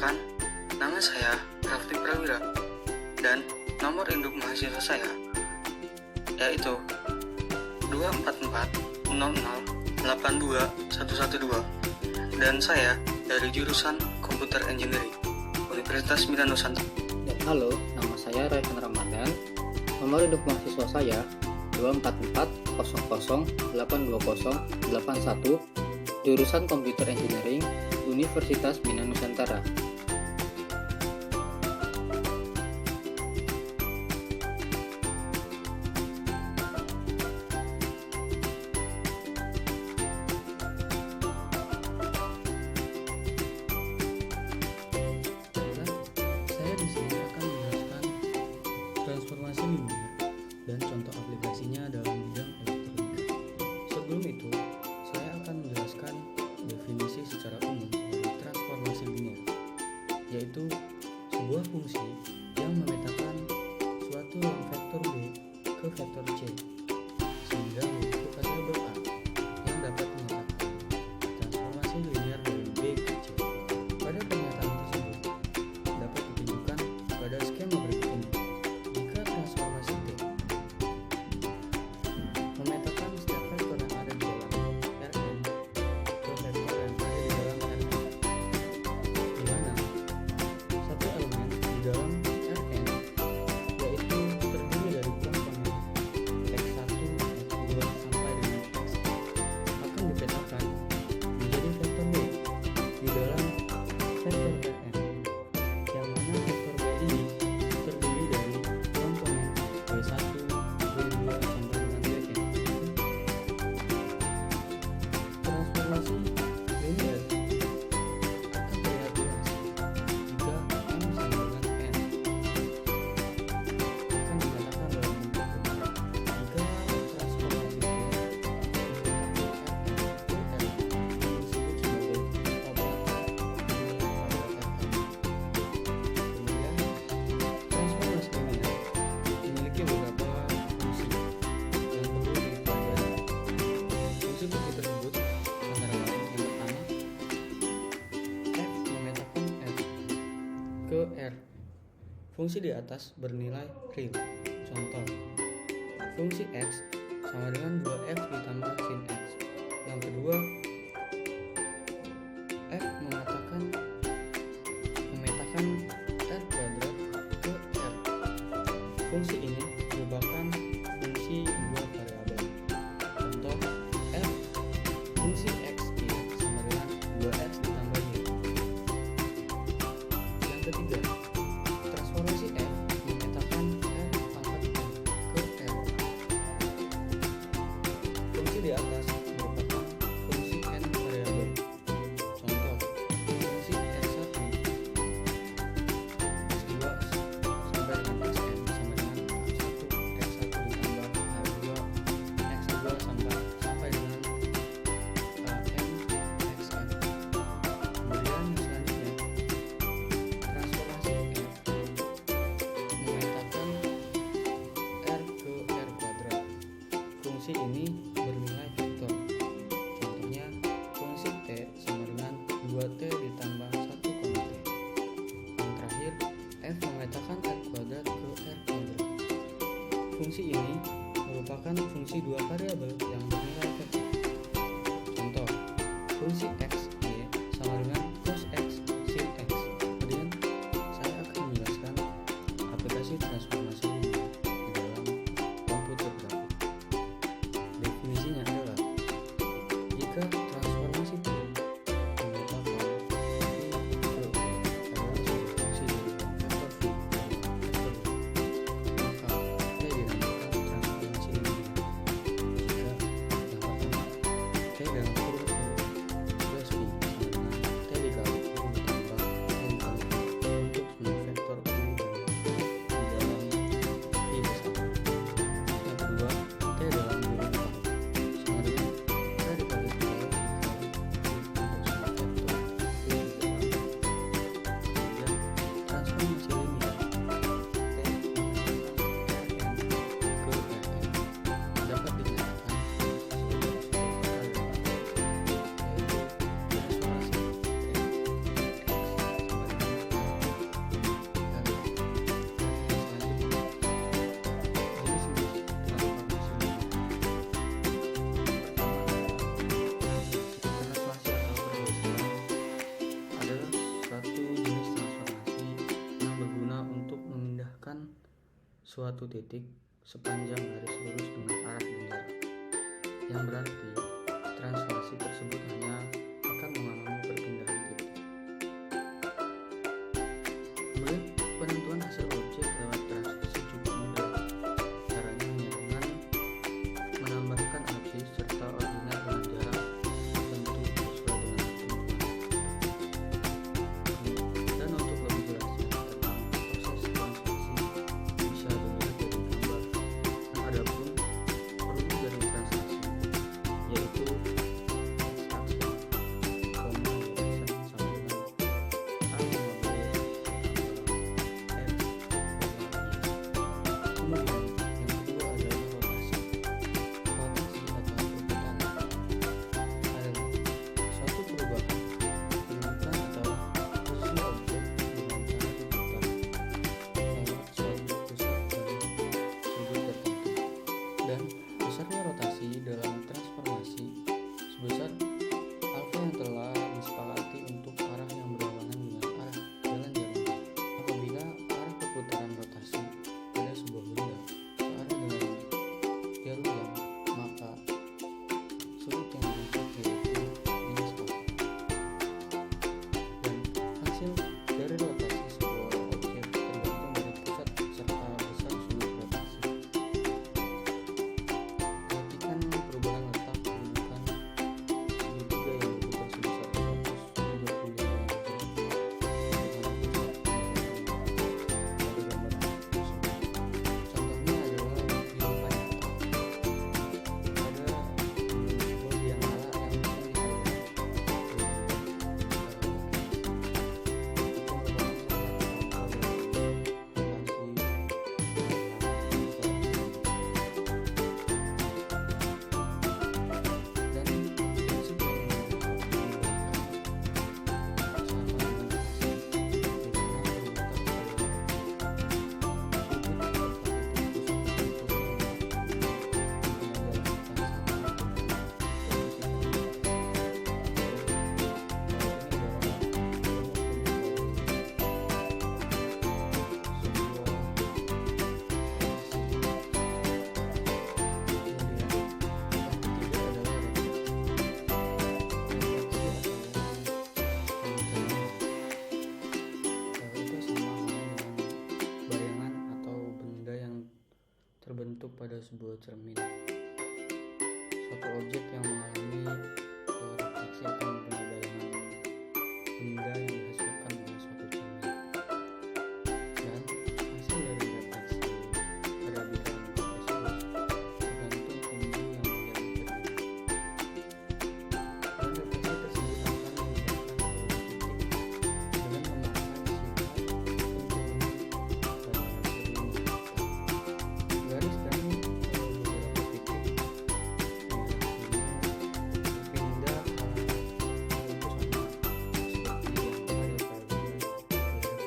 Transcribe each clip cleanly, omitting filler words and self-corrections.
Perkenalkan, nama saya Raffi Prawira dan nomor induk mahasiswa saya yaitu 24400821112 dan saya dari jurusan Komputer Engineering Universitas Milan Nusantara. Halo, nama saya Raihan Ramadan. Nomor induk mahasiswa saya 24400820081, jurusan Komputer Engineering Universitas Milan Nusantara. Saya di sini akan menjelaskan transformasi linear dan contoh aplikasinya dalam bidang elektronika. Sebelum itu, saya akan menjelaskan definisi secara umum dari transformasi linear, yaitu sebuah fungsi yang memetakan suatu ruang vektor B ke vektor C sehingga membentuk variabel A yang dapat mengatakan transformasi linear dari B ke C. Pada pernyataan tersebut dapat ditunjukkan pada skema berikut ini. Jika transformasi T memetakan setiap vektor yang ada di dalam Rn ke vektor yang ada di dalam Rn, di mana satu elemen di dalam Rn yaitu terdiri dari komponen x1, x2 sampai dengan x akan dipetakan menjadi vektor B di dalam vektor Rn, yang mana vektor B ini terdiri dari komponen B1, B2 sampai dengan Bn. Transformasi linear akan terlihat jelas jika M sama dengan N akan dinyatakan dalam bentuk berbeda. Jika transformasi T disebut sebagai operator kemudian transformasi linear memiliki beberapa fungsi yang perlu dipelajari. Fungsi-fungsi tersebut antara lain yang pertama, F memetakan R ke R. Fungsi di atas bernilai real. Contoh, fungsi X sama dengan 2X ditambah sin X. Yang kedua, F memetakan R kuadrat ke R. Fungsi ini merupakan fungsi dua variabel. Contoh, F fungsi X Y sama dengan 2X ditambah Y. Yang ketiga, transformasi F memetakan R pangkat N ke R. Fungsi di atas merupakan fungsi N variabel. Contoh, fungsi X1 X2 sampai dengan Xn sama dengan A1 X1 ditambah A2 X2 sampai dengan An Xn. Kemudian selanjutnya, transformasi F memetakan R ke R kuadrat. Fungsi ini bernilai vektor. Contohnya, fungsi T sama dengan 2T ditambah 1, T. Yang terakhir, F memetakan R kuadrat ke R kuadrat. Fungsi ini merupakan fungsi dua variabel yang bernilai vektor. Contoh, fungsi X Y sama dengan cos X sin X. Kemudian saya akan menjelaskan aplikasi transformasi linear di dalam komputer grafik. Definisinya adalah jika transformasi T memetakan I ke E adalah sebuah fungsi dari vektor V dari vektor Y, maka T dinamakan transformasi linear. Jika yang pertama, T dalam kurung plus V sama dengan T dikali U ditambah N kali V untuk sebuah vektor U di dalam suatu titik sepanjang garis lurus dengan arah dan jarak, yang berarti translasi tersebut hanya akan mengalami perpindahan titik. Kemudian penentuan hasil objek lewat translasi cukup mudah. Caranya hanya dengan menambahkan absis serta ordinat dengan jarak tertentu sesuai dengan ketentuan. Dan untuk lebih jelasnya tentang proses translasi bisa dilihat dari gambar. Adapun rumus dari translasi yaitu extraction, conversion sama dengan A mengambil X, Y. Kemudian yang kedua adalah rotasi. Rotasi atau perputaran adalah suatu perubahan kedudukan atau posisi objek dengan cara diputar lewat suatu pusat dari sudut tertentu. Dan besarnya rotasi dalam transformasi sebesar alfa yang telah disepakati untuk arah yang berlawanan dengan arah jalan jarum. Apabila arah perputaran rotasi pada sebuah benda searah dengan jarum jam, maka sudut yang dibentuk yaitu minus alfa. Dan hasil dari rotasi sebuah objek tergantung dari pusat serta besar sudut rotasi. Perhatikan perubahan letak kedudukan segitiga yang berputar sebesar 125 derajat dengan pusat pada gambar tersebut. Contohnya adalah di lupa nyata. Ada sebuah biang lala yang mungkin disarankan bayangan atau benda yang terbentuk pada sebuah cermin. Suatu objek yang mengalami refleksi akan mempunyai bayangan benda yang dihasilkan oleh suatu cermin. Dan hasil dari refleksi pada bidang tersebut tergantung tinggi yang menjadi cermin. Dan refleksi tersebut akan memindahkan sebuah titik dengan memakai sifat pencermin pada cermin tersebut. Garis dari beberapa titik berpindah itu sama seperti yang ada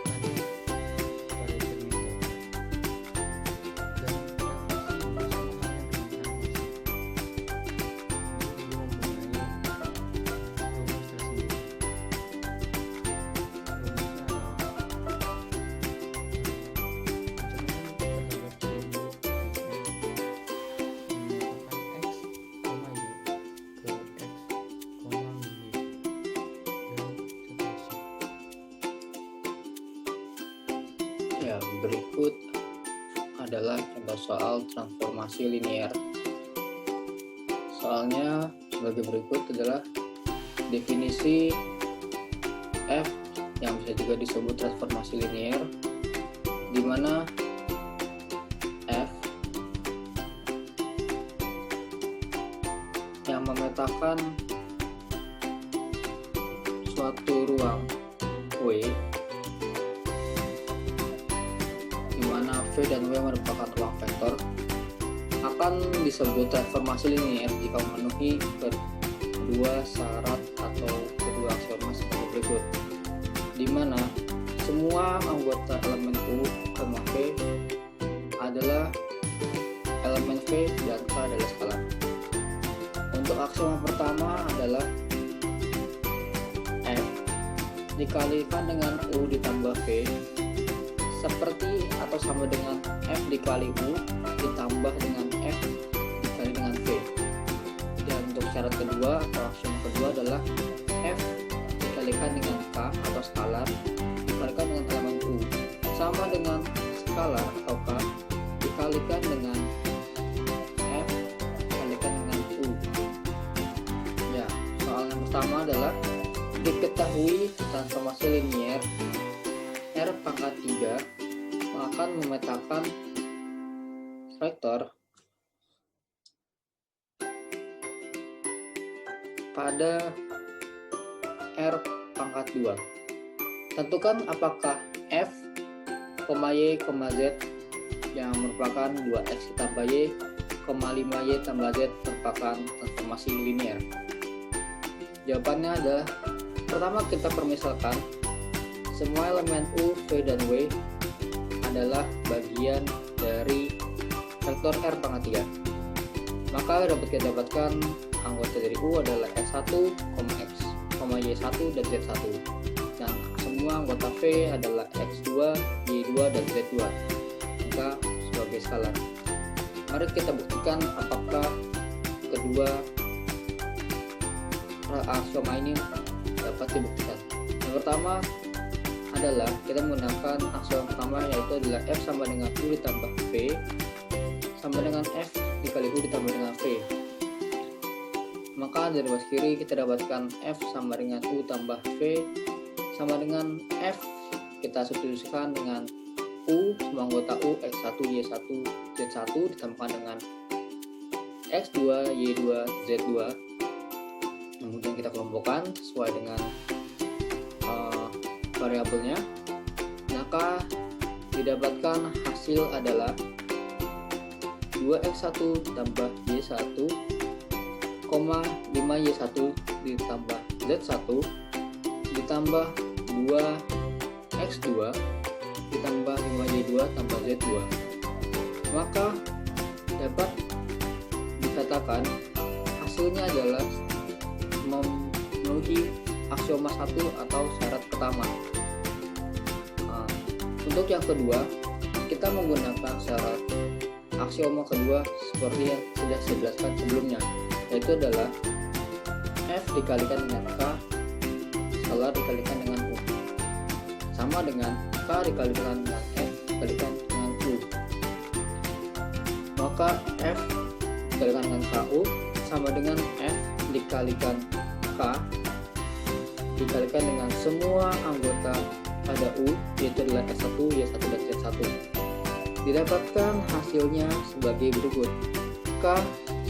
pada pada cermin bawah. Dan refleksi bersamaan dengan transformasi juga mempunyai rumus tersendiri. Rumusnya adalah pencerminan terhadap periode menyatakan X, Y ke X, Y dan seterusnya. Ya, berikut adalah contoh soal transformasi linier. Soalnya sebagai berikut adalah definisi F yang bisa juga disebut transformasi linier, di mana F yang memetakan suatu ruang W di mana V dan W merupakan ruang vektor akan disebut transformasi linier jika memenuhi kedua syarat atau kedua aksioma sebagai berikut, di mana semua anggota elemen U, V adalah elemen V dan K adalah skalar. Untuk aksioma pertama adalah F dikalikan dengan U ditambah V seperti atau sama dengan F dikali U ditambah dengan F dikali dengan V. Dan untuk syarat kedua atau aksiom kedua adalah F dikalikan dengan K atau skalar dikalikan dengan elemen U sama dengan skalar atau K dikalikan dengan F dikalikan dengan U. Ya, soal yang pertama adalah diketahui transformasi linier R pangkat 3 akan memetakan vektor pada R pangkat 2. Tentukan apakah F, Y, Z yang merupakan 2X ditambah Y, 5Y tambah Z merupakan transformasi linier. Jawabannya adalah pertama kita permisalkan semua elemen U, V, dan W adalah bagian dari vektor R pangkat 3. Maka dapat kita dapatkan anggota dari U adalah X1, X, Y1, dan Z1. Dan semua anggota V adalah X2, Y2, dan Z2. Maka sebagai skalar. Mari kita buktikan apakah kedua aksioma ini dapat dibuktikan. Yang pertama adalah kita menggunakan aksioma pertama, yaitu adalah F sama dengan U ditambah V sama dengan F dikali U ditambah dengan V. Maka dari baris kiri kita dapatkan F sama dengan U tambah V sama dengan F kita substitusikan dengan U semua anggota U X1, Y1, Z1 ditambahkan dengan X2, Y2, Z2. Kemudian kita kelompokkan sesuai dengan variabelnya, maka didapatkan hasil adalah 2x1 tambah y1, 5y1 ditambah z1 ditambah 2x2 ditambah 5y2 tambah z2. Maka dapat dikatakan hasilnya adalah memenuhi aksioma 1 atau syarat pertama. Untuk yang kedua, kita menggunakan syarat aksioma kedua seperti yang sudah saya jelaskan sebelumnya, yaitu adalah F dikalikan dengan K skalar dikalikan dengan U sama dengan K dikalikan dengan F dikalikan dengan U. Maka F dikalikan dengan KU sama dengan F dikalikan K dikalikan dengan semua anggota pada U, yaitu adalah S1, Y1, dan Z1. Didapatkan hasilnya sebagai berikut. K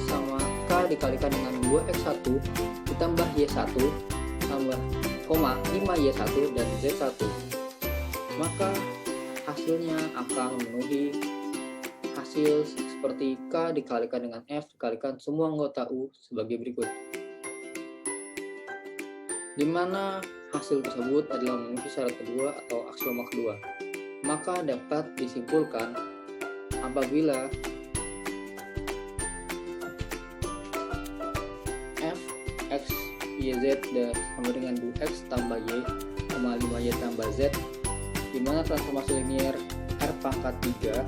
sama K dikalikan dengan 2X1 ditambah Y1 tambah 5Y1 dan Z1. Maka hasilnya akan memenuhi hasil seperti K dikalikan dengan F dikalikan semua anggota U sebagai berikut, di mana hasil tersebut adalah memenuhi syarat kedua atau aksioma kedua. Maka dapat disimpulkan apabila F, X, Y, Z sama dengan 2X tambah Y, 5Y tambah Z, di mana transformasi linier R pangkat 3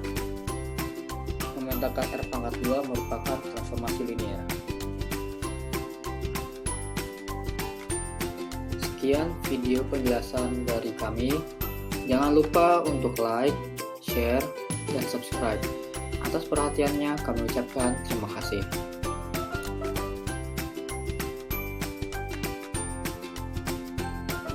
memetakan R pangkat 2 merupakan transformasi linier. Sekian video penjelasan dari kami. Jangan lupa untuk like, share, dan subscribe. Atas perhatiannya kami ucapkan terima kasih.